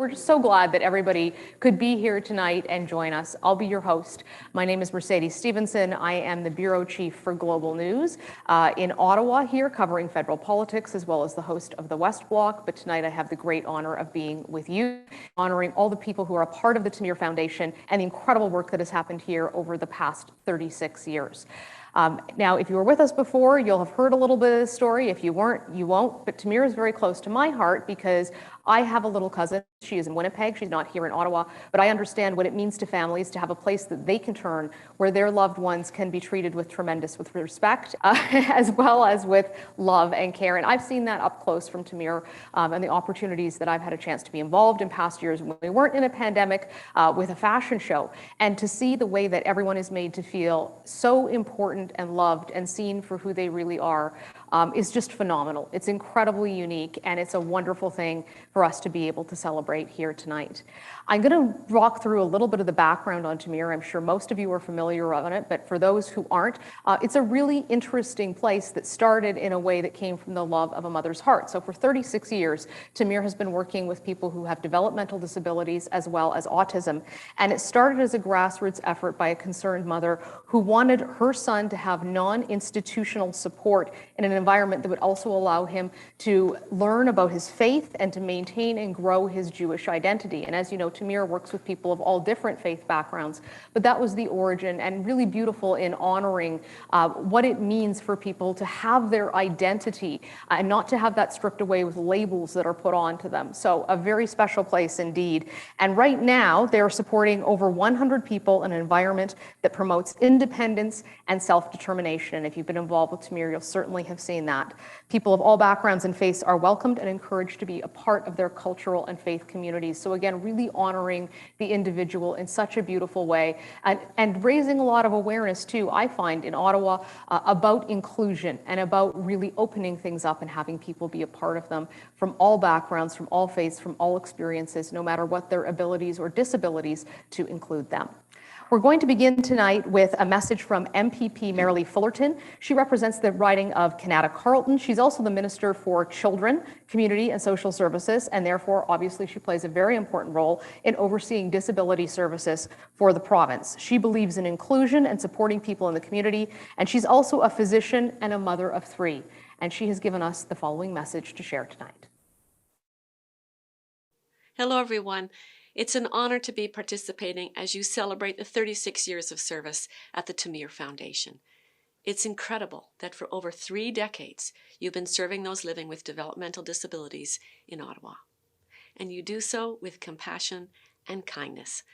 We're just so glad that everybody could be here tonight and join us. I'll be your host. My name is Mercedes Stevenson. I am the Bureau Chief for Global News in Ottawa here, covering federal politics, as well as the host of the West Block. But tonight I have the great honor of being with you, honoring all the people who are a part of the Tamir Foundation and the incredible work that has happened here over the past 36 years. Now, if you were with us before, you'll have heard a little bit of this story. If you weren't, you won't. But Tamir is very close to my heart because I have a little cousin. She is in Winnipeg. She's not here in Ottawa. But I understand what it means to families to have a place that they can turn where their loved ones can be treated with with respect, as well as with love and care. And I've seen that up close from Tamir and the opportunities that I've had a chance to be involved in past years when we weren't in a pandemic with a fashion show. And to see the way that everyone is made to feel so important and loved and seen for who they really are is just phenomenal. It's incredibly unique, and it's a wonderful thing for us to be able to celebrate here tonight. I'm going to walk through a little bit of the background on Tamir. I'm sure most of you are familiar on it, but for those who aren't, it's a really interesting place that started in a way that came from the love of a mother's heart. So for 36 years, Tamir has been working with people who have developmental disabilities as well as autism. And it started as a grassroots effort by a concerned mother who wanted her son to have non-institutional support in an environment that would also allow him to learn about his faith and to maintain and grow his Jewish identity. And as you know, Tamir works with people of all different faith backgrounds, but that was the origin, and really beautiful in honoring what it means for people to have their identity and not to have that stripped away with labels that are put onto them. So a very special place indeed. And right now, they're supporting over 100 people in an environment that promotes independence and self-determination. And if you've been involved with Tamir, you'll certainly have seen that. People of all backgrounds and faiths are welcomed and encouraged to be a part of their cultural and faith communities. So again, really honoring the individual in such a beautiful way, and raising a lot of awareness too, I find, in Ottawa about inclusion and about really opening things up and having people be a part of them from all backgrounds, from all faiths, from all experiences, no matter what their abilities or disabilities, to include them. We're going to begin tonight with a message from MPP Marilee Fullerton. She represents the riding of Canada Carleton. She's also the Minister for Children, Community and Social Services, and therefore, obviously, she plays a very important role in overseeing disability services for the province. She believes in inclusion and supporting people in the community, and she's also a physician and a mother of 3. And she has given us the following message to share tonight. Hello, everyone. It's an honor to be participating as you celebrate the 36 years of service at the Tamir Foundation. It's incredible that for over 3 decades, you've been serving those living with developmental disabilities in Ottawa. And you do so with compassion and kindness.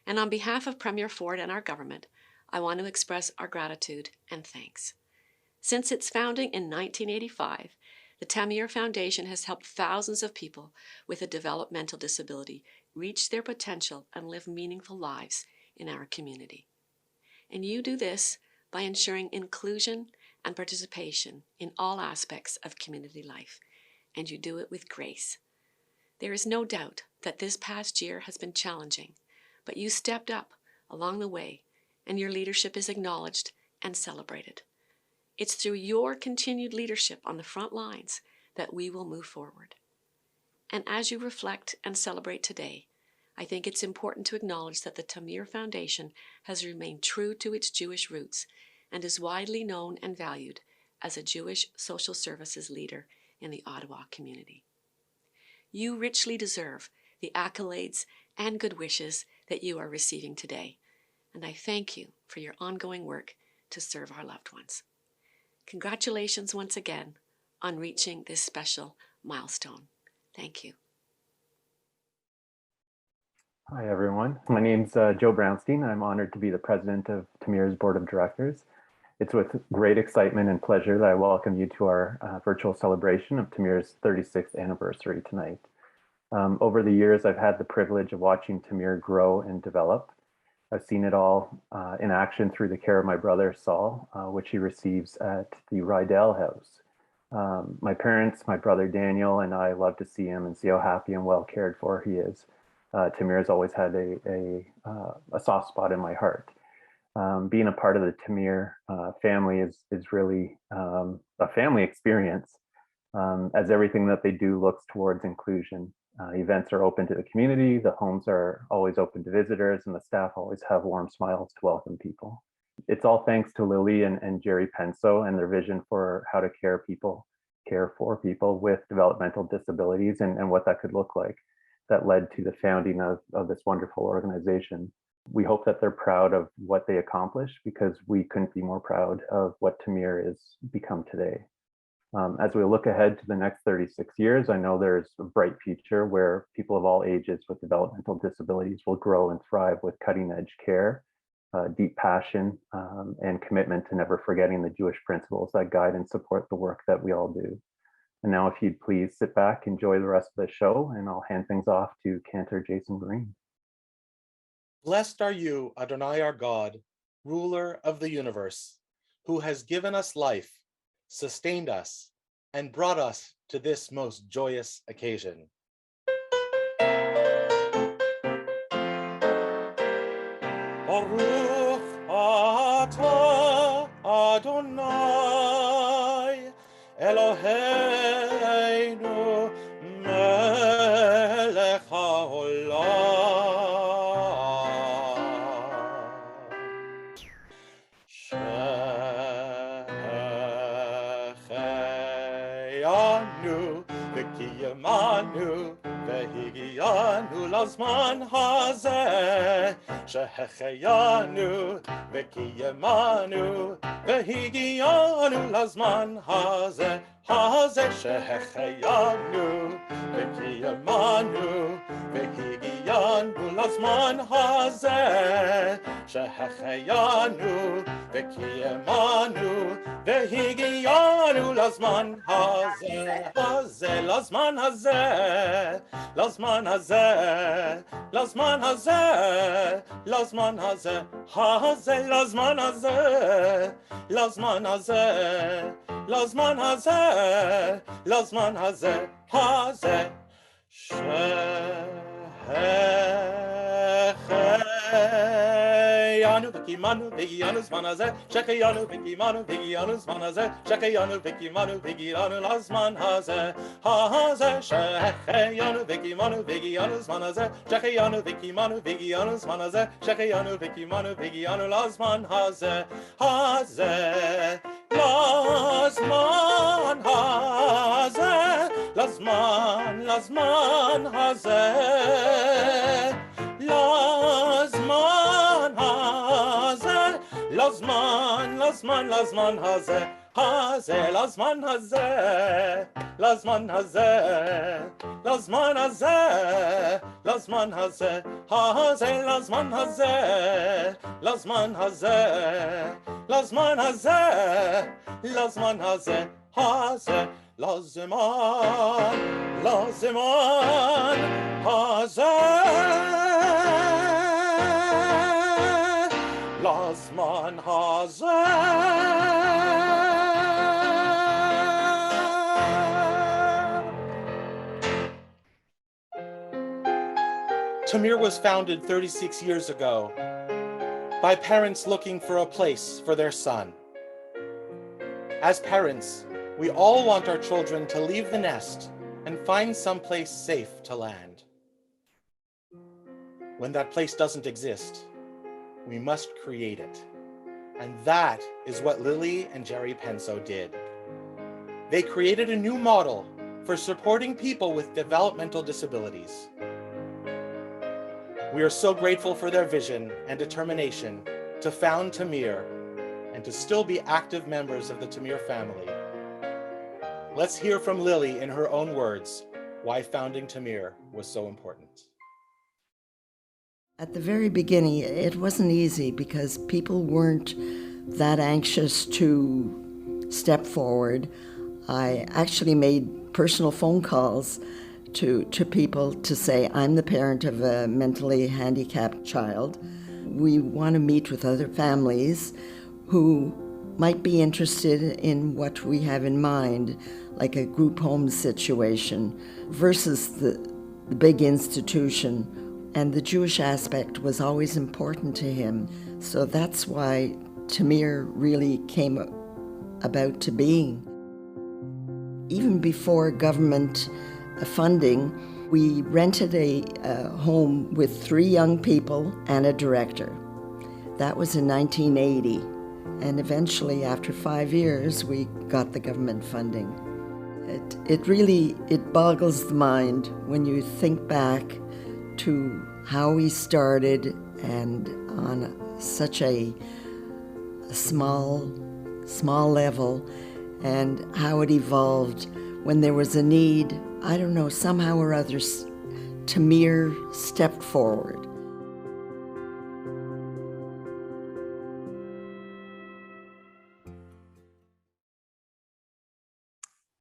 And on behalf of Premier Ford and our government, I want to express our gratitude and thanks. Since its founding in 1985, the Tamir Foundation has helped thousands of people with a developmental disability reach their potential and live meaningful lives in our community. And you do this by ensuring inclusion and participation in all aspects of community life, and you do it with grace. There is no doubt that this past year has been challenging, but you stepped up along the way, and your leadership is acknowledged and celebrated. It's through your continued leadership on the front lines that we will move forward. And as you reflect and celebrate today, I think it's important to acknowledge that the Tamir Foundation has remained true to its Jewish roots and is widely known and valued as a Jewish social services leader in the Ottawa community. You richly deserve the accolades and good wishes that you are receiving today, and I thank you for your ongoing work to serve our loved ones. Congratulations once again on reaching this special milestone. Thank you. Hi, everyone. My name's Joe Brownstein. I'm honored to be the president of Tamir's Board of Directors. It's with great excitement and pleasure that I welcome you to our virtual celebration of Tamir's 36th anniversary tonight. Over the years, I've had the privilege of watching Tamir grow and develop. I've seen it all in action through the care of my brother, Saul, which he receives at the Rydell House. My parents, my brother Daniel, and I love to see him and see how happy and well cared for he is. Tamir has always had a soft spot in my heart. Being a part of the Tamir family is really a family experience, as everything that they do looks towards inclusion Events are open to the community, the homes are always open to visitors, and the staff always have warm smiles to welcome people. It's all thanks to Lily and Jerry Penso and their vision for how to care for people with developmental disabilities and what that could look like that led to the founding of this wonderful organization. We hope that they're proud of what they accomplished because we couldn't be more proud of what Tamir has become today. As we look ahead to the next 36 years, I know there's a bright future where people of all ages with developmental disabilities will grow and thrive with cutting edge care, deep passion, and commitment to never forgetting the Jewish principles that guide and support the work that we all do. And now if you'd please sit back, enjoy the rest of the show, and I'll hand things off to Cantor Jason Green. Blessed are you, Adonai our God, ruler of the universe, who has given us life, sustained us, and brought us to this most joyous occasion. Baruch atah Adonai Eloheinu melech haolam. Shehecheyanu v'kiyamanu v'higiyanu lazman hazeh. Shehecheyanu v'kiyamanu v'higiyanu lazman hazeh. Hazeh shehecheyanu v'kiyamanu v'higiyanu lazman hazeh. Shehecheyanu v'kiyamanu v'higiyanu lazman hazeh. Hazeh lazman hazeh. Lazman hazeh. Lazman hazeh. Lazman hazeh. Hazeh lazman hazeh. Lazman hazeh. Lazman hazeh. Lazman hazeh. Hazeh. Shecheyanu v'kimanu v'giyanu zman hazeh. Shecheyanu v'kimanu v'giyanu zman hazeh. Shecheyanu v'kimanu v'giyanu lazman hazeh. Hazeh. Shecheyanu v'kimanu v'giyanu zman hazeh. Shecheyanu v'kimanu v'giyanu zman hazeh. Shecheyanu v'kimanu v'giyanu lazman hazeh. Hazeh. Lazman hazeh. Lazman hazeh. Lazman hazeh. Lazman hazeh. Hazeh lazman hazeh. Lazman hazeh. Lazman hazeh. Lazman hazeh. Hazeh lazman hazeh. Lazman hazeh. Lazman hazeh. Lazman hazeh. Hazeh. Laziman, laziman, hazeh, lazman hazeh. Tamir was founded 36 years ago by parents looking for a place for their son. As parents, we all want our children to leave the nest and find someplace safe to land. When that place doesn't exist, we must create it. And that is what Lily and Jerry Penso did. They created a new model for supporting people with developmental disabilities. We are so grateful for their vision and determination to found Tamir and to still be active members of the Tamir family. Let's hear from Lily in her own words why founding Tamir was so important. At the very beginning, it wasn't easy because people weren't that anxious to step forward. I actually made personal phone calls to people to say, I'm the parent of a mentally handicapped child. We want to meet with other families who might be interested in what we have in mind, like a group home situation, versus the big institution. And the Jewish aspect was always important to him. So that's why Tamir really came about to being. Even before government funding, We rented a home with 3 young people and a director. That was in 1980, and eventually, after 5 years, we got the government funding. It boggles the mind when you think back to how we started and on such a small level, and how it evolved when there was a need. I don't know, somehow or other, Tamir stepped forward.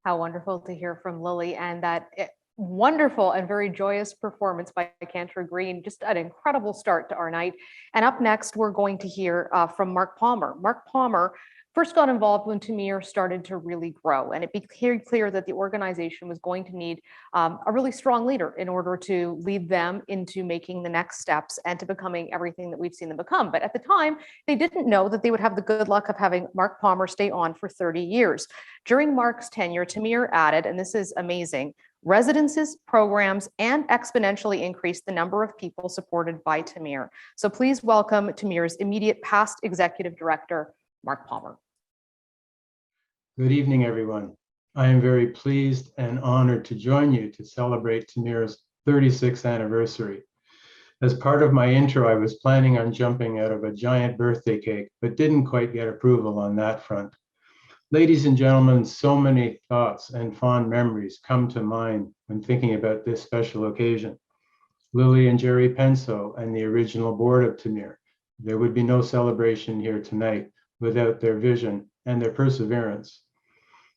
How wonderful to hear from Lily, and that wonderful and very joyous performance by Cantor Green. Just an incredible start to our night. And up next, we're going to hear from Mark Palmer. Mark Palmer first got involved when Tamir started to really grow, and it became clear that the organization was going to need a really strong leader in order to lead them into making the next steps and to becoming everything that we've seen them become. But at the time, they didn't know that they would have the good luck of having Mark Palmer stay on for 30 years. During Mark's tenure, Tamir added, and this is amazing, residences, programs, and exponentially increased the number of people supported by Tamir. So please welcome Tamir's immediate past executive director, Mark Palmer. Good evening, everyone. I am very pleased and honored to join you to celebrate Tamir's 36th anniversary. As part of my intro, I was planning on jumping out of a giant birthday cake, but didn't quite get approval on that front. Ladies and gentlemen, so many thoughts and fond memories come to mind when thinking about this special occasion. Lily and Jerry Penso and the original board of Tamir. There would be no celebration here tonight without their vision and their perseverance.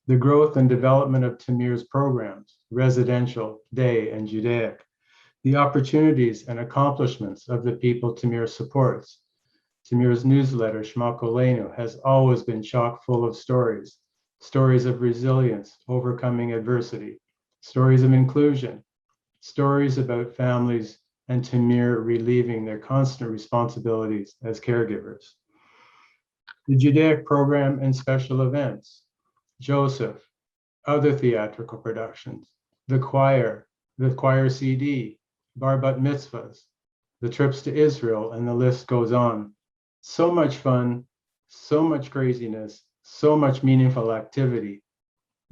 The growth and development of Tamir's programs, residential, day, and Judaic, the opportunities and accomplishments of the people Tamir supports. Tamir's newsletter, Shema Kolenu, has always been chock full of stories of resilience, overcoming adversity, stories of inclusion, stories about families and Tamir relieving their constant responsibilities as caregivers. The Judaic program and special events, Joseph, other theatrical productions, the choir CD, bar bat mitzvahs, the trips to Israel, and the list goes on. So much fun, so much craziness, so much meaningful activity,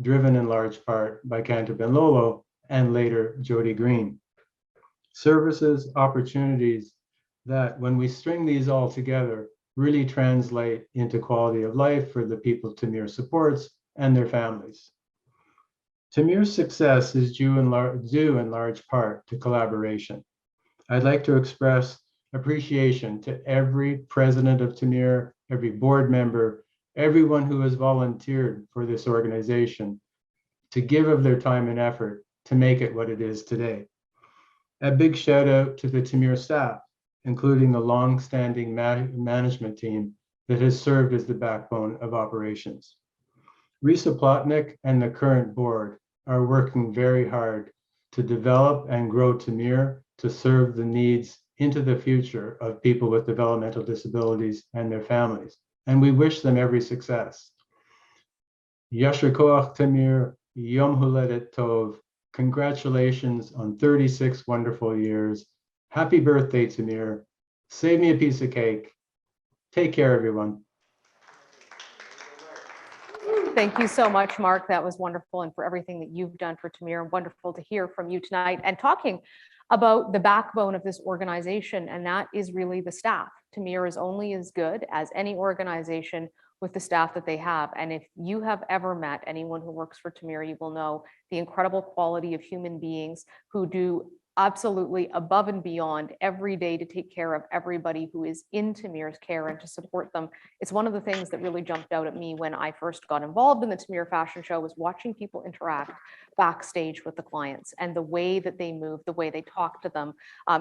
driven in large part by Cantor Ben Lolo and later Jody Green. Services, opportunities that, when we string these all together, really translate into quality of life for the people Tamir supports and their families. Tamir's success is due in large part to collaboration. I'd like to express appreciation to every president of Tamir, every board member, everyone who has volunteered for this organization to give of their time and effort to make it what it is today. A big shout out to the Tamir staff, including the long-standing management team that has served as the backbone of operations. Risa Plotnick and the current board are working very hard to develop and grow Tamir to serve the needs into the future of people with developmental disabilities and their families. And we wish them every success. Yasher Koach Tamir, Yom Huledet Tov. Congratulations on 36 wonderful years. Happy birthday, Tamir. Save me a piece of cake. Take care, everyone. Thank you so much, Mark. That was wonderful, and for everything that you've done for Tamir. Wonderful to hear from you tonight and talking about the backbone of this organization, and that is really the staff. Tamir is only as good as any organization with the staff that they have. And if you have ever met anyone who works for Tamir, you will know the incredible quality of human beings who do absolutely above and beyond every day to take care of everybody who is in Tamir's care and to support them. It's one of the things that really jumped out at me when I first got involved in the Tamir fashion show, was watching people interact backstage with the clients and the way that they move, the way they talk to them,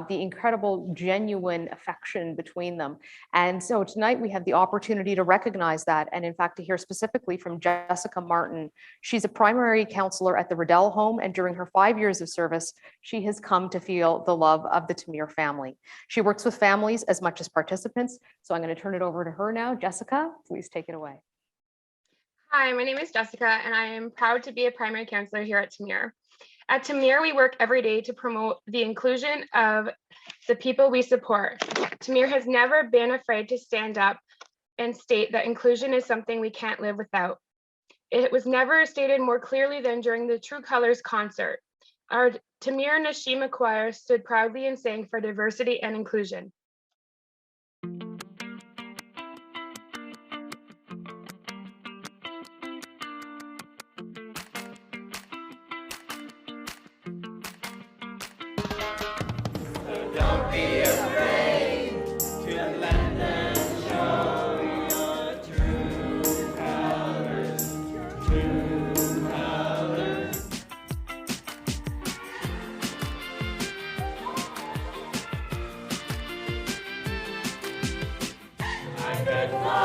the incredible genuine affection between them. And so tonight we have the opportunity to recognize that, and in fact to hear specifically from Jessica Martin. She's a primary counselor at the Riddell home, and during her 5 years of service, she has come to feel the love of the Tamir family. She works with families as much as participants, so I'm going to turn it over to her now. Jessica, please take it away. Hi, my name is Jessica, and I am proud to be a primary counselor here at Tamir. At Tamir, we work every day to promote the inclusion of the people we support. Tamir has never been afraid to stand up and state that inclusion is something we can't live without. It was never stated more clearly than during the True Colors concert. Our Tamir Nashima Choir stood proudly and sang for diversity and inclusion. Don't be afraid to let them show your true colors, true colors. I can fly,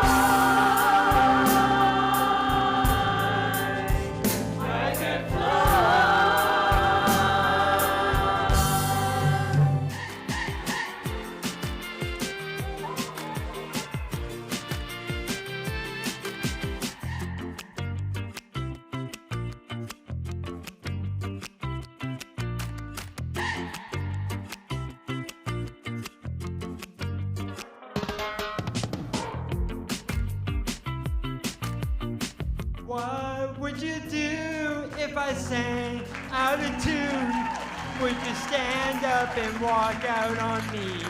I can fly. What would you do if I sang out of tune? Would you stand up and walk out on me?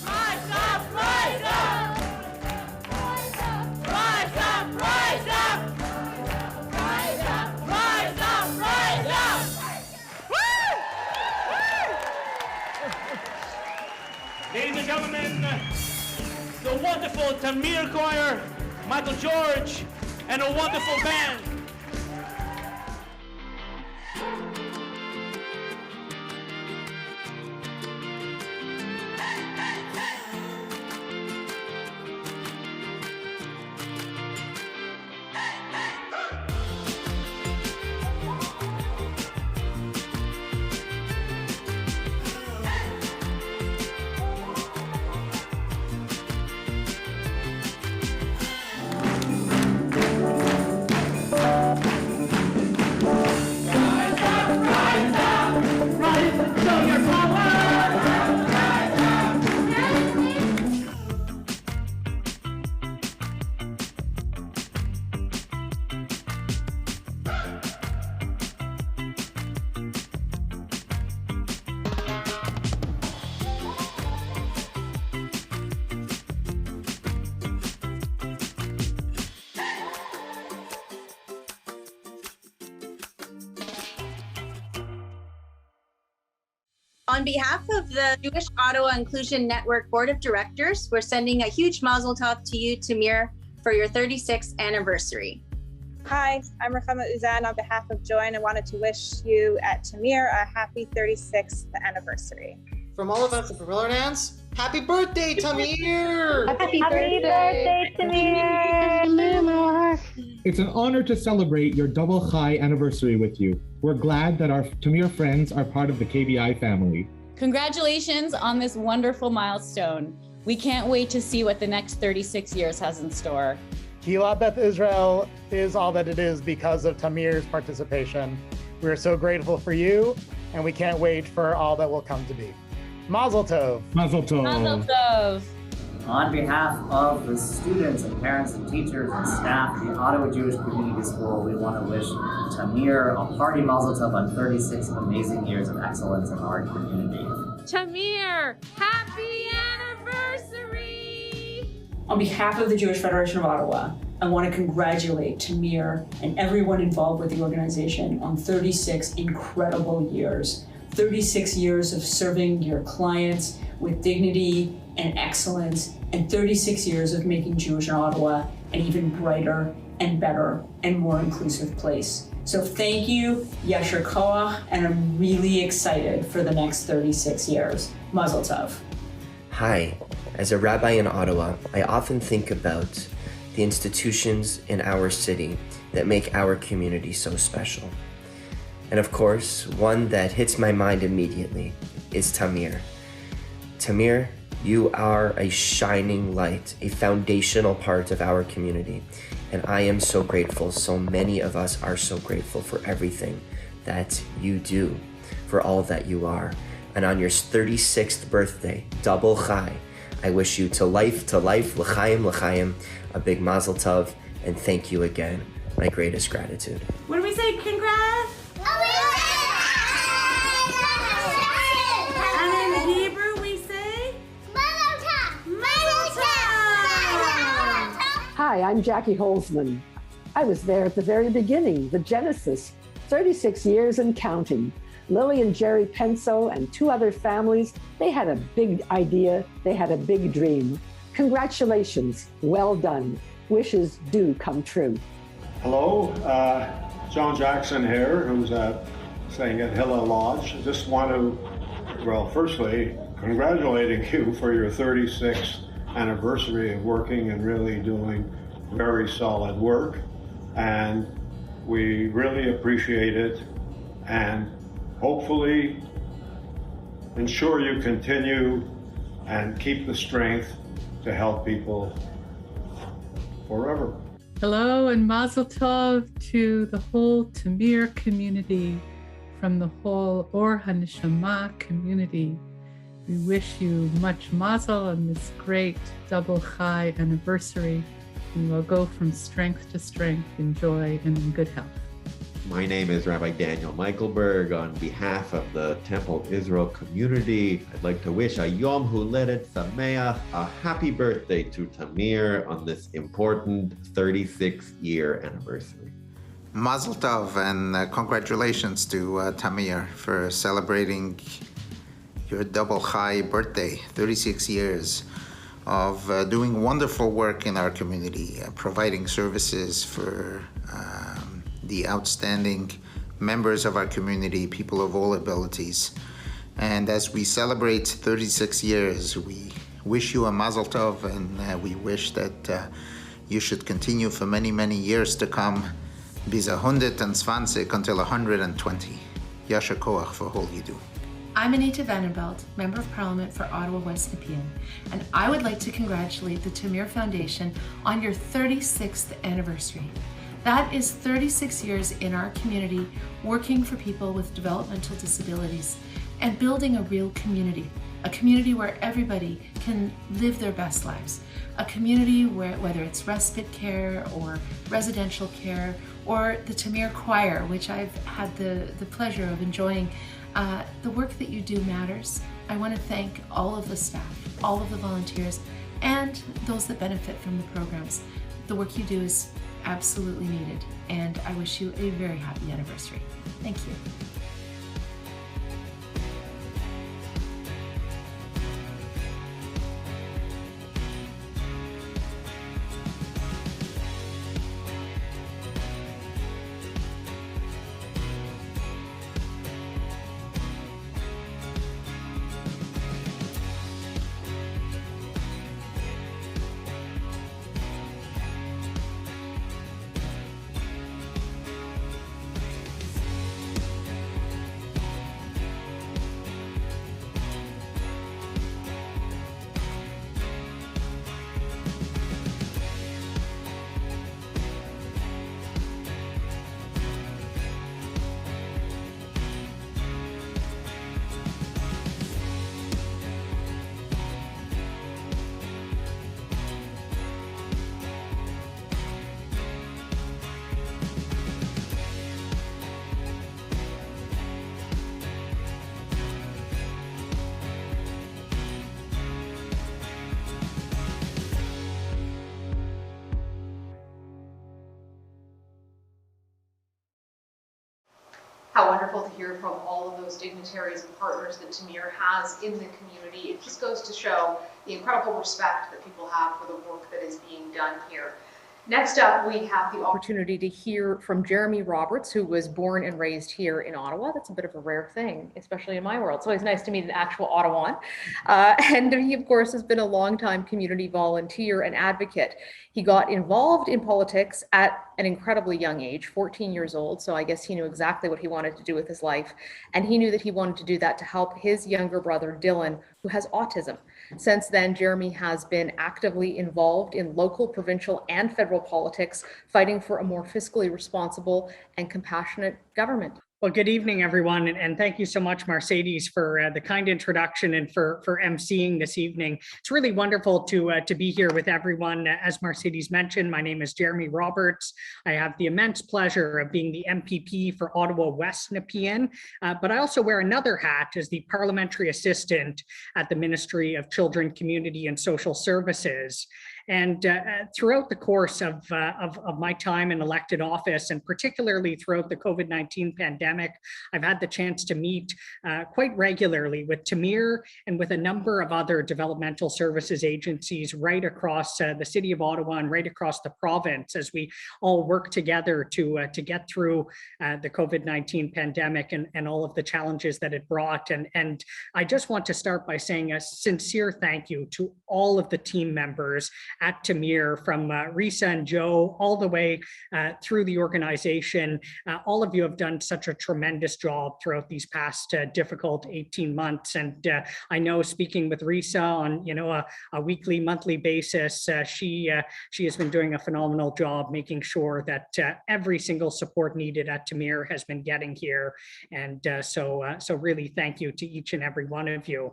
Rise up, rise up! Rise up, rise up, rise up! Rise up, rise up, rise up! Ladies and gentlemen, the wonderful Tamir Choir, Michael George, and a wonderful band. On behalf of the Jewish Ottawa Inclusion Network Board of Directors, we're sending a huge mazel tov to you, Tamir, for your 36th anniversary. Hi, I'm Rachama Uzan on behalf of Join. I wanted to wish you at Tamir a happy 36th anniversary. From all of us at Vermiller Dance, happy birthday, Tamir! Happy birthday, Tamir! It's an honor to celebrate your double chai anniversary with you. We're glad that our Tamir friends are part of the KBI family. Congratulations on this wonderful milestone. We can't wait to see what the next 36 years has in store. Kehillat Beth Israel is all that it is because of Tamir's participation. We're so grateful for you, and we can't wait for all that will come to be. Mazel tov. Mazel tov. Mazel tov. On behalf of the students and parents and teachers and staff of the Ottawa Jewish Community School, we want to wish Tamir a hearty mazel tov on 36 amazing years of excellence in our community. Tamir, happy anniversary! On behalf of the Jewish Federation of Ottawa, I want to congratulate Tamir and everyone involved with the organization on 36 incredible years. 36 years of serving your clients with dignity and excellence, and 36 years of making Jewish in Ottawa an even brighter and better and more inclusive place. So thank you, Yasher Koach, and I'm really excited for the next 36 years. Mazel tov. Hi, as a rabbi in Ottawa, I often think about the institutions in our city that make our community so special. And of course, one that hits my mind immediately is Tamir. Tamir, you are a shining light, a foundational part of our community. And I am so grateful, so many of us are so grateful for everything that you do, for all that you are. And on your 36th birthday, double chai, I wish you to life, l'chaim, a big mazel tov, and thank you again. My greatest gratitude. What do we say? Congrats! And in Hebrew we say? Hi, I'm Jackie Holzman. I was there at the very beginning, the Genesis, 36 years and counting. Lily and Jerry Penso and 2 other families, they had a big idea, they had a big dream. Congratulations, well done. Wishes do come true. Hello, John Jackson here, who's staying at Hilla Lodge. I just want to, well, firstly, congratulating you for your 36th anniversary of working and really doing very solid work. And we really appreciate it, and hopefully ensure you continue and keep the strength to help people forever. Hello and Mazel Tov to the whole Tamir community, from the whole Or HaNeshama community. We wish you much mazel on this great double chai anniversary, and we'll go from strength to strength in joy and in good health. My name is Rabbi Daniel Michaelberg. On behalf of the Temple Israel community, I'd like to wish a Yom Huledet Sameach, a happy birthday to Tamir on this important 36-year anniversary. Mazel Tov, and congratulations to Tamir for celebrating your double chai birthday, 36 years of doing wonderful work in our community, providing services for the outstanding members of our community, people of all abilities. And as we celebrate 36 years, we wish you a mazel tov, and we wish that you should continue for many, many years to come, bis 120 until 120. Yasher koach for all you do. I'm Anita Vanderbilt, Member of Parliament for Ottawa West Nepean, and I would like to congratulate the Tamir Foundation on your 36th anniversary. That is 36 years in our community working for people with developmental disabilities and building a real community, a community where everybody can live their best lives, a community where, whether it's respite care or residential care or the Tamir Choir, which I've had the pleasure of enjoying. The work that you do matters. I want to thank all of the staff, all of the volunteers, and those that benefit from the programs. The work you do is absolutely needed, and I wish you a very happy anniversary. Thank you. How wonderful to hear from all of those dignitaries and partners that Tamir has in the community. It just goes to show the incredible respect that people have for the work that is being done here. Next up, we have the opportunity to hear from Jeremy Roberts, who was born and raised here in Ottawa. That's a bit of a rare thing, especially in my world. It's always nice to meet an actual Ottawan. And he, of course, has been a longtime community volunteer and advocate. He got involved in politics at an incredibly young age, 14 years old. So I guess he knew exactly what he wanted to do with his life. And he knew that he wanted to do that to help his younger brother, Dylan, who has autism. Since then, Jeremy has been actively involved in local, provincial, and federal politics, fighting for a more fiscally responsible and compassionate government. Well, good evening, everyone, and thank you so much, Mercedes, for the kind introduction and for emceeing this evening. It's really wonderful to be here with everyone. As Mercedes mentioned, my name is Jeremy Roberts. I have the immense pleasure of being the MPP for Ottawa West Nepean, but I also wear another hat as the Parliamentary Assistant at the Ministry of Children, Community and Social Services. And throughout the course of my time in elected office, and particularly throughout the COVID-19 pandemic, I've had the chance to meet quite regularly with Tamir and with a number of other developmental services agencies right across the city of Ottawa and right across the province as we all work together to get through the COVID-19 pandemic and all of the challenges that it brought. And I just want to start by saying a sincere thank you to all of the team members at Tamir, from Risa and Joe all the way through the organization. All of you have done such a tremendous job throughout these past difficult 18 months. And I know, speaking with Risa on a weekly, monthly basis, she has been doing a phenomenal job making sure that every single support needed at Tamir has been getting here. And so really thank you to each and every one of you.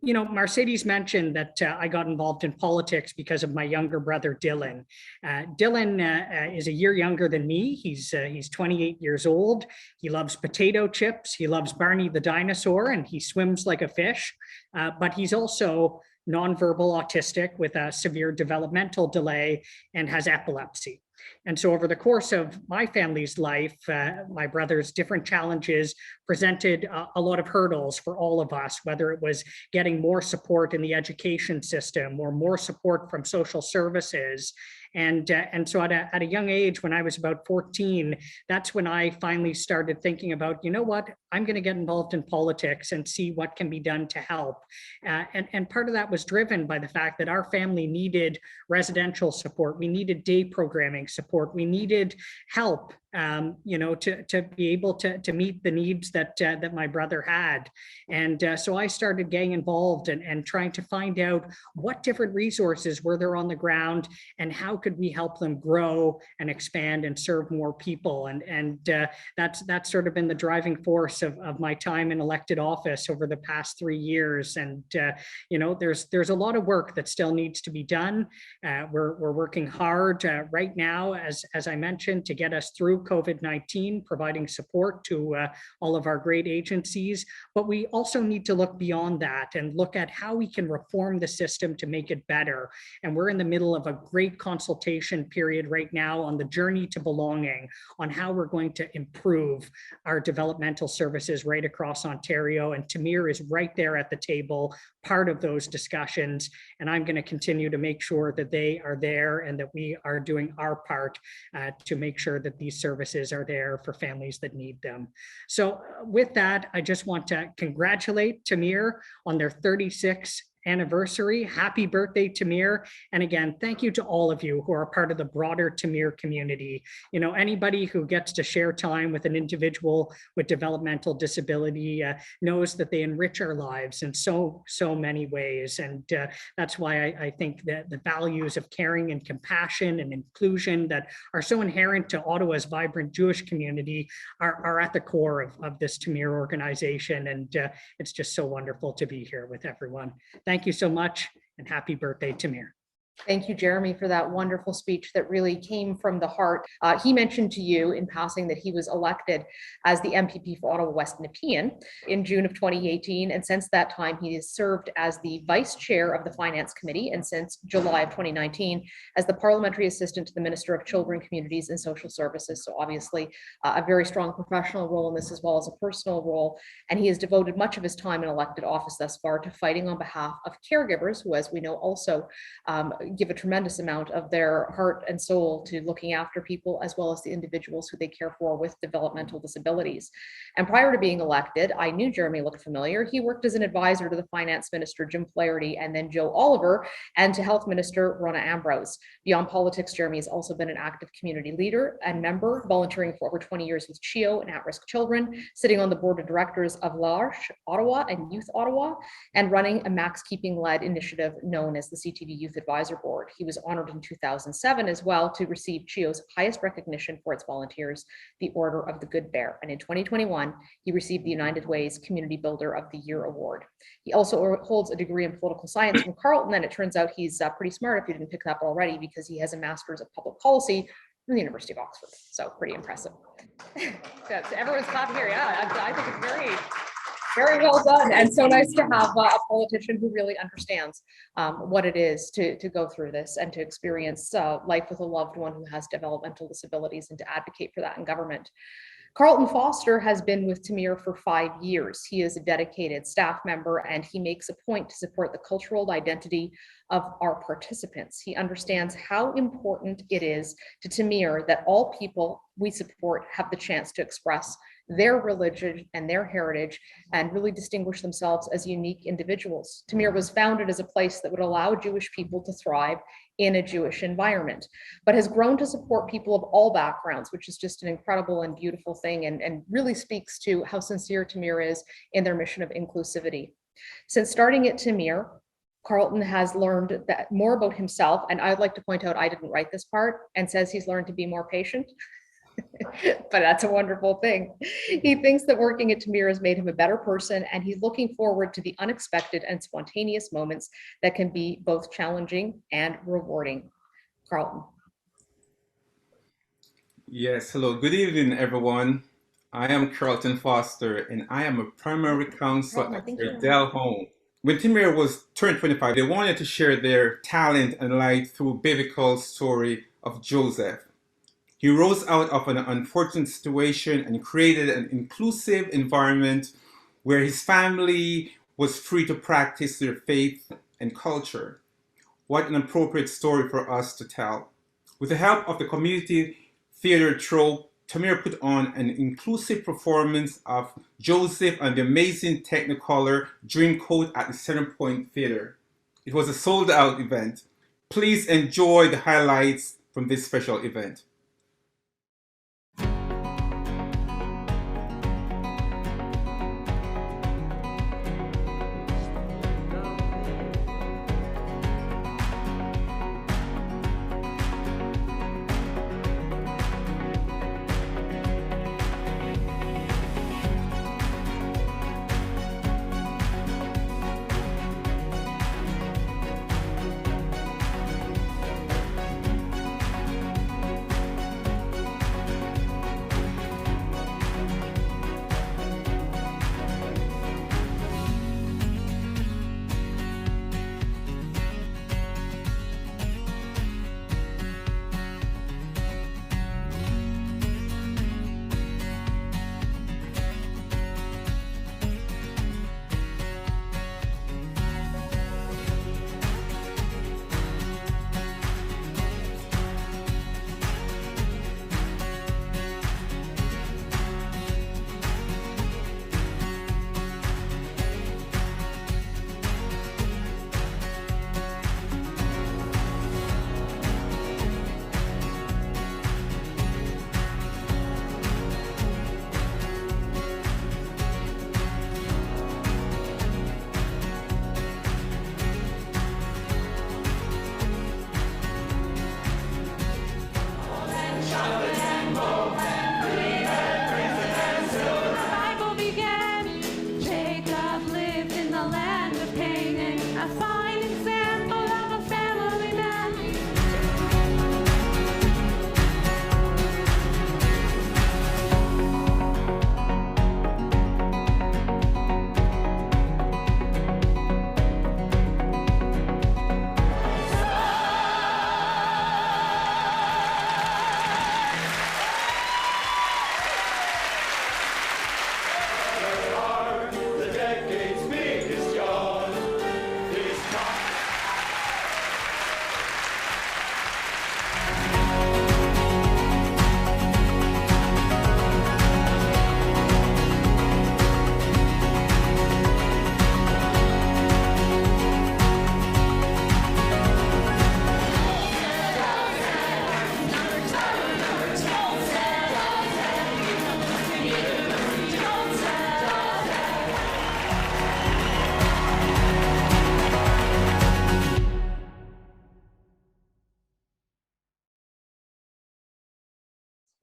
You know, Mercedes mentioned that I got involved in politics because of my younger brother, Dylan. Dylan is a year younger than me. He's 28 years old. He loves potato chips. He loves Barney the dinosaur, and he swims like a fish. But he's also nonverbal autistic with a severe developmental delay and has epilepsy. And so over the course of my family's life, my brother's different challenges presented a lot of hurdles for all of us, whether it was getting more support in the education system or more support from social services. And so at a young age, when I was about 14, that's when I finally started thinking about, you know what, I'm going to get involved in politics and see what can be done to help. And part of that was driven by the fact that our family needed residential support. We needed day programming support. We needed help, to be able to meet the needs that my brother had. And so I started getting involved and trying to find out what different resources were there on the ground and how could we help them grow and expand and serve more people. And that's sort of been the driving force of my time in elected office over the past 3 years. And there's a lot of work that still needs to be done. We're working hard right now, as I mentioned, to get us through COVID-19, providing support to all of our great agencies. But we also need to look beyond that and look at how we can reform the system to make it better. And we're in the middle of a great consultation period right now on the journey to belonging, on how we're going to improve our developmental services right across Ontario. And Tamir is right there at the table, part of those discussions. And I'm going to continue to make sure that they are there and that we are doing our part to make sure that these services are there for families that need them. So with that, I just want to congratulate Tamir on their 36th anniversary. Happy birthday, Tamir. And again, thank you to all of you who are part of the broader Tamir community. You know, anybody who gets to share time with an individual with developmental disability knows that they enrich our lives in so many ways. And that's why I think that the values of caring and compassion and inclusion that are so inherent to Ottawa's vibrant Jewish community are at the core of this Tamir organization. And it's just so wonderful to be here with everyone. Thank you so much, and happy birthday, Tamir. Thank you, Jeremy, for that wonderful speech that really came from the heart. He mentioned to you in passing that he was elected as the MPP for Ottawa West Nepean in June of 2018. And since that time, he has served as the vice chair of the Finance Committee, and since July of 2019 as the parliamentary assistant to the Minister of Children, Communities and Social Services. So obviously a very strong professional role in this as well as a personal role. And he has devoted much of his time in elected office thus far to fighting on behalf of caregivers, who, as we know, also give a tremendous amount of their heart and soul to looking after people, as well as the individuals who they care for with developmental disabilities. And prior to being elected, I knew Jeremy looked familiar. He worked as an advisor to the Finance Minister, Jim Flaherty, and then Joe Oliver, and to Health Minister, Rona Ambrose. Beyond politics, Jeremy has also been an active community leader and member, volunteering for over 20 years with CHEO and at-risk children, sitting on the board of directors of L'Arche Ottawa and Youth Ottawa, and running a Max Keeping-led initiative known as the CTV Youth Advisor Award. He was honored in 2007 as well to receive CHEO's highest recognition for its volunteers, the Order of the Good Bear. And in 2021, he received the United Way's Community Builder of the Year Award. He also holds a degree in political science from Carleton, and it turns out he's pretty smart if you didn't pick that up already, because he has a master's of public policy from the University of Oxford. So pretty impressive. Everyone's clapping here. Yeah, I think it's very, very well done, and so nice to have a politician who really understands what it is to go through this and to experience life with a loved one who has developmental disabilities and to advocate for that in government. Carlton Foster has been with Tamir for 5 years. He is a dedicated staff member, and he makes a point to support the cultural identity of our participants. He understands how important it is to Tamir that all people we support have the chance to express their religion and their heritage and really distinguish themselves as unique individuals. Tamir was founded as a place that would allow Jewish people to thrive in a Jewish environment, but has grown to support people of all backgrounds, which is just an incredible and beautiful thing, and really speaks to how sincere Tamir is in their mission of inclusivity. Since starting at Tamir, Carlton has learned that more about himself, and I'd like to point out I didn't write this part, and says he's learned to be more patient. But that's a wonderful thing. He thinks that working at Tamir has made him a better person, and he's looking forward to the unexpected and spontaneous moments that can be both challenging and rewarding. Carlton. Yes, hello, good evening, everyone. I am Carlton Foster, and I am a primary counselor at Dell Home. When Tamir was turned 25, they wanted to share their talent and light through biblical story of Joseph. He rose out of an unfortunate situation and created an inclusive environment where his family was free to practice their faith and culture. What an appropriate story for us to tell. With the help of the community theater troupe, Tamir put on an inclusive performance of Joseph and the amazing Technicolor Dreamcoat at the Centerpoint Theater. It was a sold-out event. Please enjoy the highlights from this special event.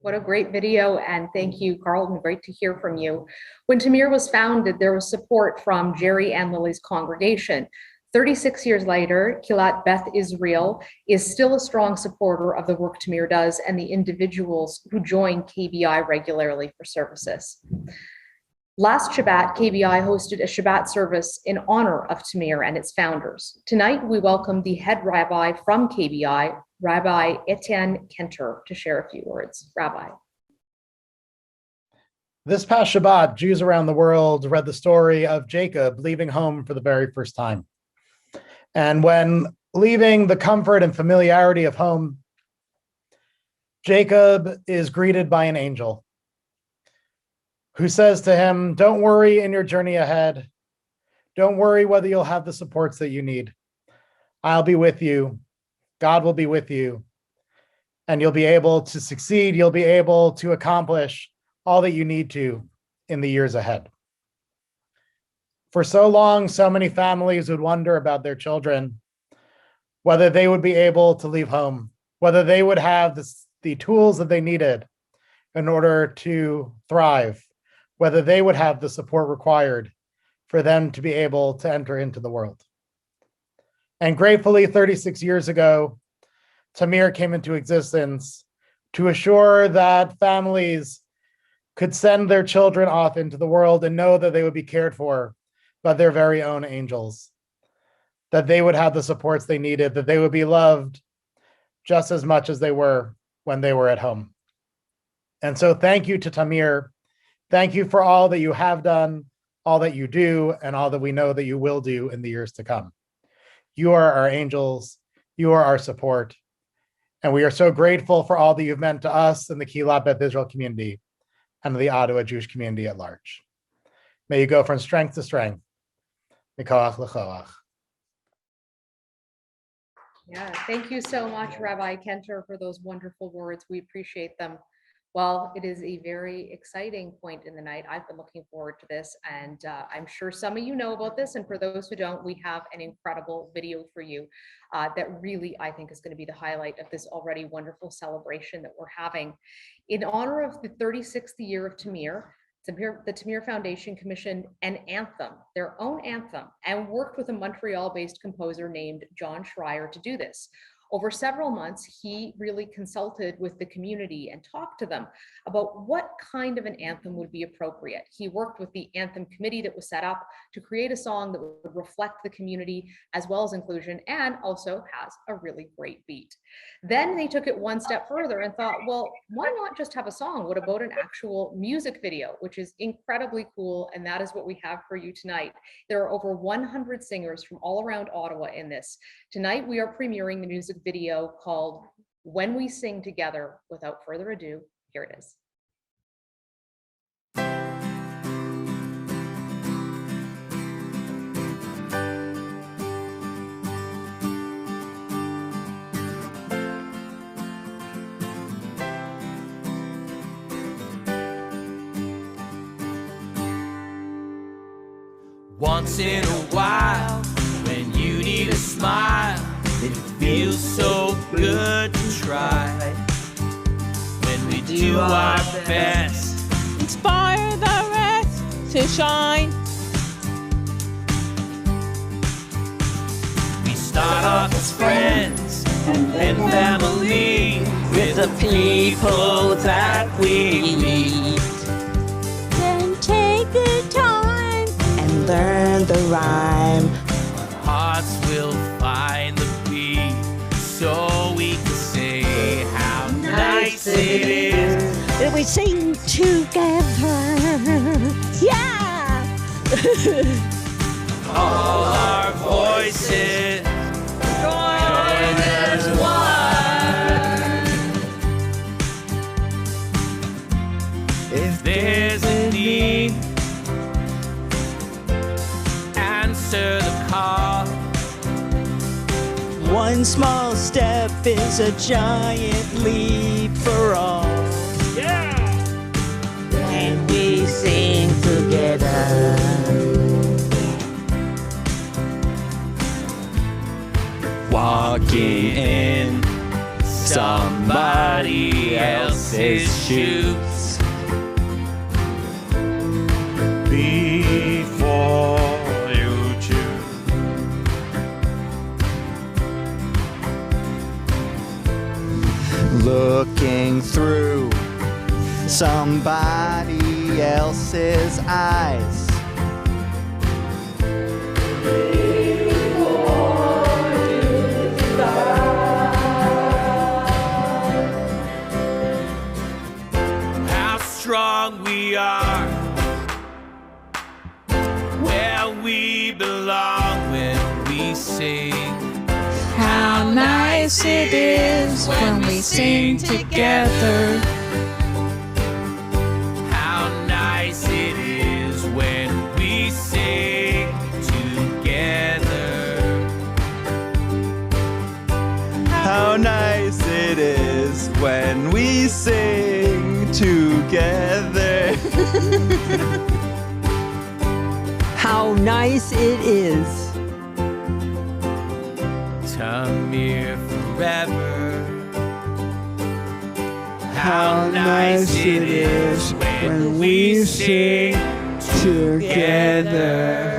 What a great video, and thank you, Carlton. Great to hear from you. When Tamir was founded, there was support from Jerry and Lily's congregation. 36 years later, Kilat Beth Israel is still a strong supporter of the work Tamir does and the individuals who join KBI regularly for services. Last Shabbat, KBI hosted a Shabbat service in honor of Tamir and its founders. Tonight, we welcome the head rabbi from KBI, Rabbi Etienne Kenter, to share a few words. Rabbi. This past Shabbat, Jews around the world read the story of Jacob leaving home for the very first time. And when leaving the comfort and familiarity of home, Jacob is greeted by an angel who says to him, "Don't worry in your journey ahead. Don't worry whether you'll have the supports that you need. I'll be with you. God will be with you. And you'll be able to succeed. You'll be able to accomplish all that you need to in the years ahead." For so long, so many families would wonder about their children, whether they would be able to leave home, whether they would have the tools that they needed in order to thrive, whether they would have the support required for them to be able to enter into the world. And gratefully, 36 years ago, Tamir came into existence to assure that families could send their children off into the world and know that they would be cared for by their very own angels, that they would have the supports they needed, that they would be loved just as much as they were when they were at home. And so thank you to Tamir. Thank you for all that you have done, all that you do, and all that we know that you will do in the years to come. You are our angels. You are our support. And we are so grateful for all that you've meant to us in the Kilat Beth Israel community and the Ottawa Jewish community at large. May you go from strength to strength. Mikoach lechoach. Yeah, thank you so much, Rabbi Kenter, for those wonderful words. We appreciate them. Well, it is a very exciting point in the night. I've been looking forward to this, and I'm sure some of you know about this. And for those who don't, we have an incredible video for you that really, I think, is going to be the highlight of this already wonderful celebration that we're having. In honor of the 36th year of Tamir, the Tamir Foundation commissioned an anthem, their own anthem, and worked with a Montreal-based composer named John Schreier to do this. Over several months, he really consulted with the community and talked to them about what kind of an anthem would be appropriate. He worked with the anthem committee that was set up to create a song that would reflect the community as well as inclusion, and also has a really great beat. Then they took it one step further and thought, well, why not just have a song? What about an actual music video, which is incredibly cool, and that is what we have for you tonight. There are over 100 singers from all around Ottawa in this. Tonight, we are premiering the music video called When We Sing Together. Without further ado, here it is. Once in a while, when you need a smile, it feels so good to try. When we do our best, inspire the rest to shine. We start off as friends and then family with the people that we meet. Then take the time and learn the rhyme. Our hearts will find the beat so we can say how nice it is that we sing together. Yeah! All our voices join as one. If there's a need, answer the call. One small step is a giant leap for all. Yeah! When we sing together. Walking in somebody else's shoes. Before you choose. Looking through somebody else's eyes. How strong we are, where we belong when we sing. How nice it is when we sing together. How nice it is when we sing together. How nice it is when we sing together. How nice it is. Tamir forever. How nice it is when we sing together.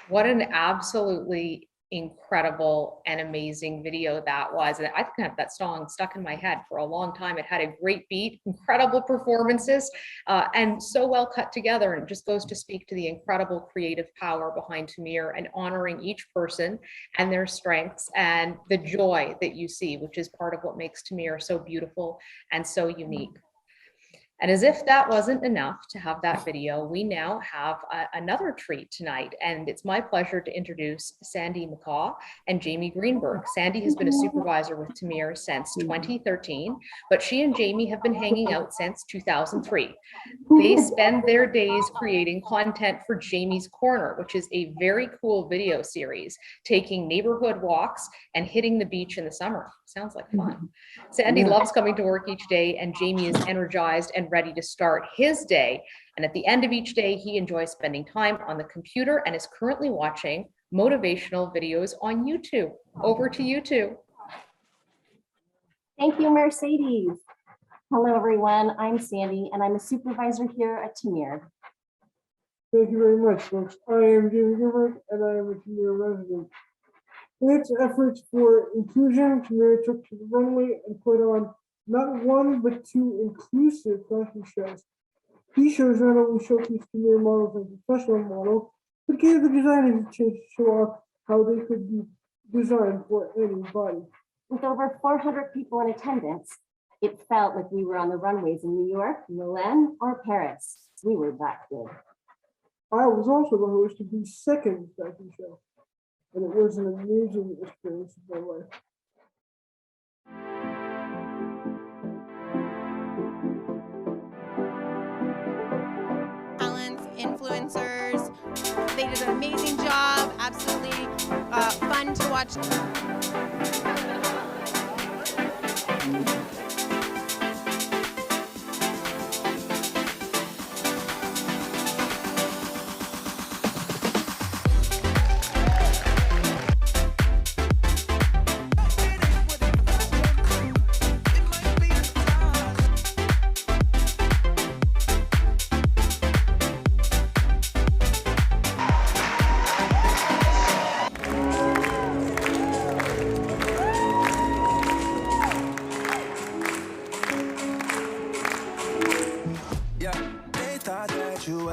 What an absolutely incredible and amazing video that was. And I think I have that song stuck in my head for a long time. It had a great beat, incredible performances, and so well cut together. And it just goes to speak to the incredible creative power behind Tamir and honoring each person and their strengths and the joy that you see, which is part of what makes Tamir so beautiful and so unique. And as if that wasn't enough to have that video, we now have another treat tonight. And it's my pleasure to introduce Sandy McCaw and Jamie Greenberg. Sandy has been a supervisor with Tamir since 2013, but she and Jamie have been hanging out since 2003. They spend their days creating content for Jamie's Corner, which is a very cool video series, taking neighborhood walks and hitting the beach in the summer. Sounds like fun. Sandy loves coming to work each day, and Jamie is energized and ready to start his day. And at the end of each day, he enjoys spending time on the computer and is currently watching motivational videos on YouTube. Over to you two. Thank you, Mercedes. Hello, everyone. I'm Sandy, and I'm a supervisor here at Tamir. Thank you very much, folks. I am Jamie Greenberg, and I am a Tamir resident. In its efforts for inclusion, Tamir took to the runway and put on not one, but two inclusive fashion shows. These shows not only showcased Tamir models and professional models, but gave the designers a chance to show off how they could be designed for any body. With over 400 people in attendance, it felt like we were on the runways in New York, Milan, or Paris. We were that good. I was also the host of the second fashion show, and it was an amazing experience of my life. Influencers, they did an amazing job, absolutely fun to watch.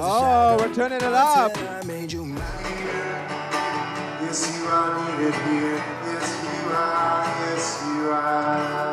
Oh, we're turning it up. Yes, you are needed here. Yes, you are. Yes, you are.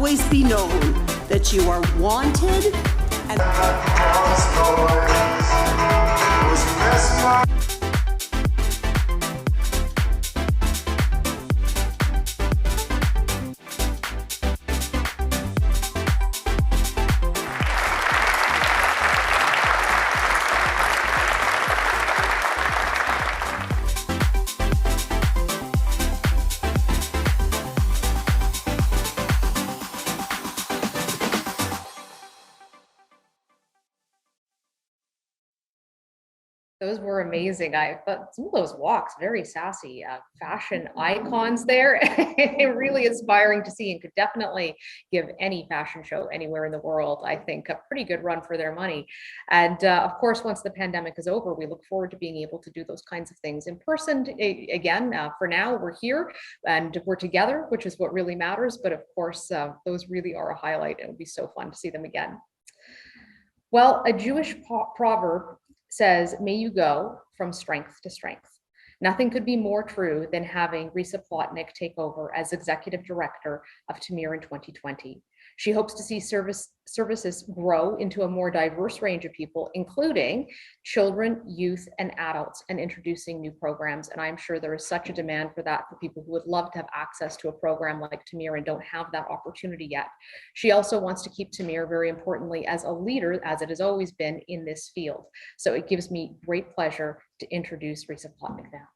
always be known that you are wanted and Those were amazing. I thought some of those walks, very sassy, fashion icons there. Really inspiring to see, and could definitely give any fashion show anywhere in the world, I think, a pretty good run for their money. And of course, once the pandemic is over, we look forward to being able to do those kinds of things in person again. For now, we're here and we're together, which is what really matters. But of course, those really are a highlight, and it would be so fun to see them again. Well, a Jewish proverb says, may you go from strength to strength. Nothing could be more true than having Risa Plotnick take over as executive director of Tamir in 2020. She hopes to see services grow into a more diverse range of people, including children, youth, and adults, and introducing new programs. And I'm sure there is such a demand for that, for people who would love to have access to a program like Tamir and don't have that opportunity yet. She also wants to keep Tamir, very importantly, as a leader, as it has always been in this field. So it gives me great pleasure to introduce Risa Plotnick now.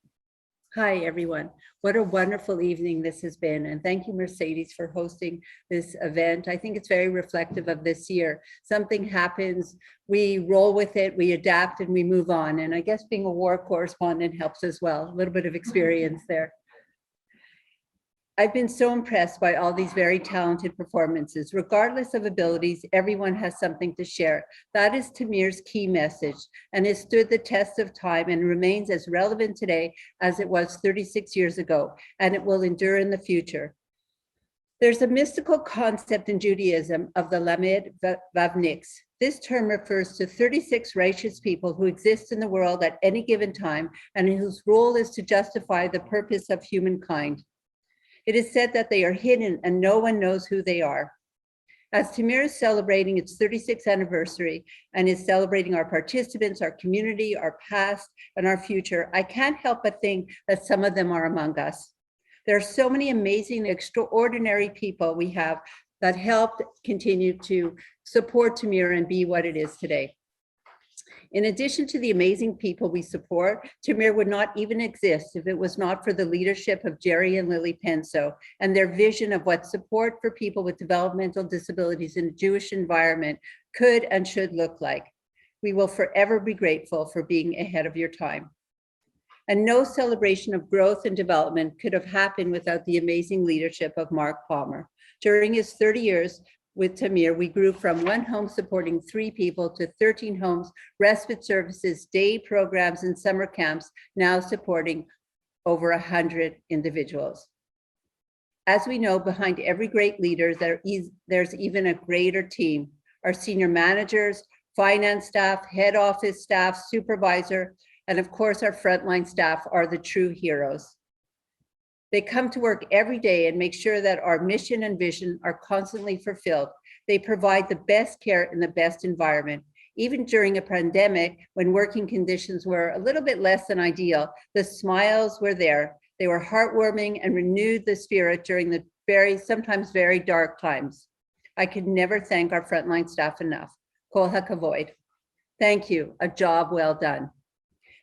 Hi, everyone. What a wonderful evening this has been. And thank you, Mercedes, for hosting this event. I think it's very reflective of this year. Something happens, we roll with it, we adapt, and we move on. And I guess being a war correspondent helps as well. A little bit of experience there. I've been so impressed by all these very talented performances. Regardless of abilities, everyone has something to share. That is Tamir's key message, and has stood the test of time and remains as relevant today as it was 36 years ago, and it will endure in the future. There's a mystical concept in Judaism of the Lamed Vavniks. This term refers to 36 righteous people who exist in the world at any given time, and whose role is to justify the purpose of humankind. It is said that they are hidden and no one knows who they are. As Tamir is celebrating its 36th anniversary and is celebrating our participants, our community, our past, and our future, I can't help but think that some of them are among us. There are so many amazing, extraordinary people we have that helped continue to support Tamir and be what it is today. In addition to the amazing people we support, Tamir would not even exist if it was not for the leadership of Jerry and Lily Penso and their vision of what support for people with developmental disabilities in a Jewish environment could and should look like. We will forever be grateful for being ahead of your time. And no celebration of growth and development could have happened without the amazing leadership of Mark Palmer. During his 30 years with Tamir, we grew from one home supporting 3 people to 13 homes, respite services, day programs, and summer camps, now supporting over 100 individuals. As we know, behind every great leader, there's even a greater team. Our senior managers, finance staff, head office staff, supervisor, and of course, our frontline staff are the true heroes. They come to work every day and make sure that our mission and vision are constantly fulfilled. They provide the best care in the best environment. Even during a pandemic, when working conditions were a little bit less than ideal, the smiles were there. They were heartwarming and renewed the spirit during the sometimes very dark times. I could never thank our frontline staff enough. Kol hakavod. Thank you, a job well done.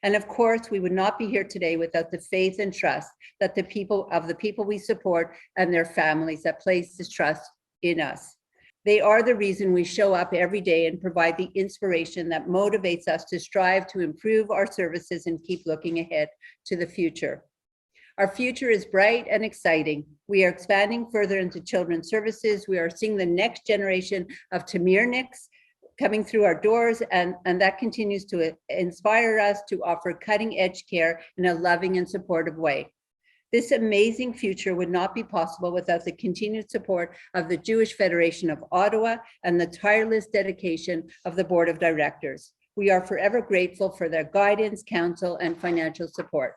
And of course, we would not be here today without the faith and trust that the people we support and their families that place this trust in us. They are the reason we show up every day and provide the inspiration that motivates us to strive to improve our services and keep looking ahead to the future. Our future is bright and exciting. We are expanding further into children's services. We are seeing the next generation of Tamirniks coming through our doors, and that continues to inspire us to offer cutting-edge care in a loving and supportive way. This amazing future would not be possible without the continued support of the Jewish Federation of Ottawa and the tireless dedication of the Board of Directors. We are forever grateful for their guidance, counsel, and financial support.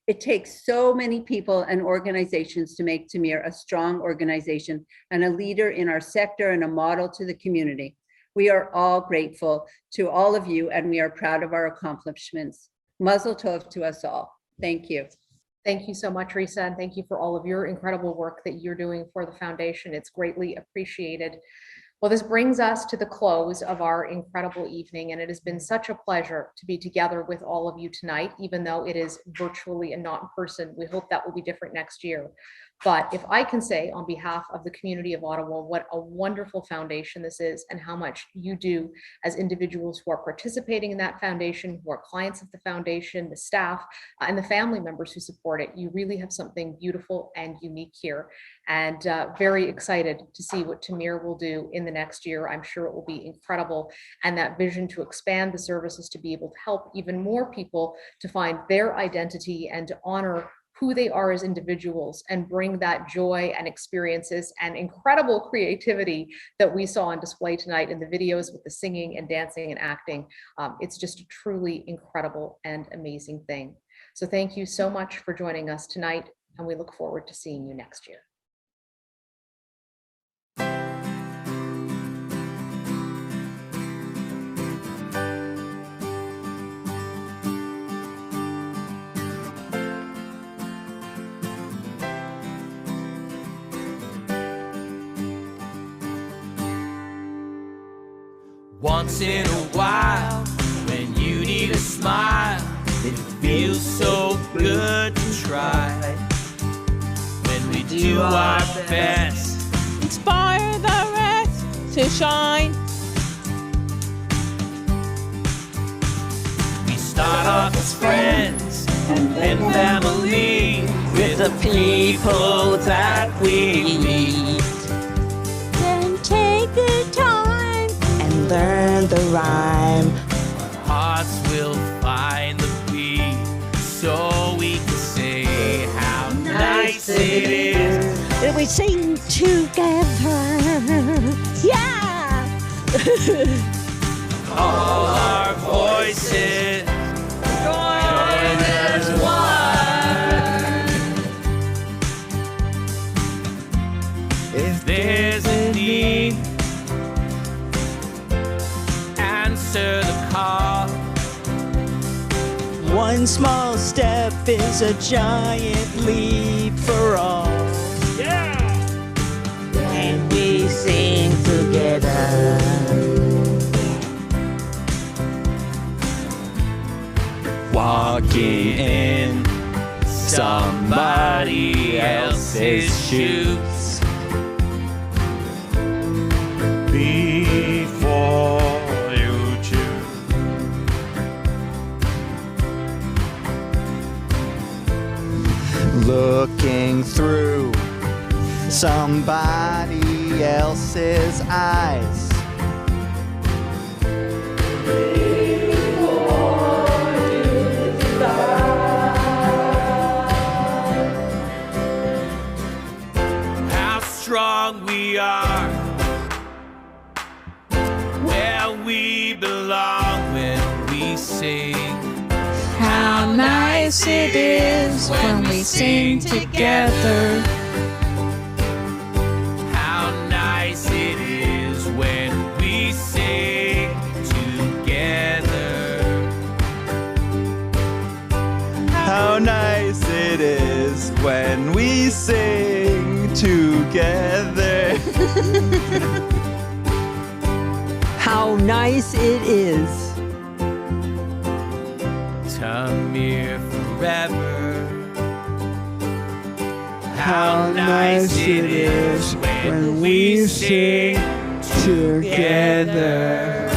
It takes so many people and organizations to make Tamir a strong organization and a leader in our sector and a model to the community. We are all grateful to all of you, and we are proud of our accomplishments. Mazel tov to us all. Thank you. Thank you so much, Risa, and thank you for all of your incredible work that you're doing for the foundation. It's greatly appreciated. Well, this brings us to the close of our incredible evening, and it has been such a pleasure to be together with all of you tonight, even though it is virtually and not in person. We hope that will be different next year. But if I can say on behalf of the community of Ottawa, what a wonderful foundation this is and how much you do as individuals who are participating in that foundation, who are clients of the foundation, the staff, and the family members who support it. You really have something beautiful and unique here, and very excited to see what Tamir will do in the next year. I'm sure it will be incredible, and that vision to expand the services to be able to help even more people to find their identity and to honor who they are as individuals and bring that joy and experiences and incredible creativity that we saw on display tonight in the videos with the singing and dancing and acting. It's just a truly incredible and amazing thing. So thank you so much for joining us tonight, and we look forward to seeing you next year. Once in a while, when you need a smile, it feels so good to try. When we do our best, Inspire the rest to shine. we start off as friends and then family with the people that we meet. Then take the time and learn the rhyme. Hearts will find the beat so we can say how nice it is That we sing together. Yeah! all our voices join as one. If there's a need, answer the call. One small step is a giant leap for all. Yeah! When we sing together. Walking in somebody else's shoes before you choose. Looking through somebody else's eyes. How strong we are, where we belong when we sing. How nice it is when we sing together. How nice it is when we sing together. How nice it is when we sing together. How nice it is. Tamir forever. How nice it is when we sing together.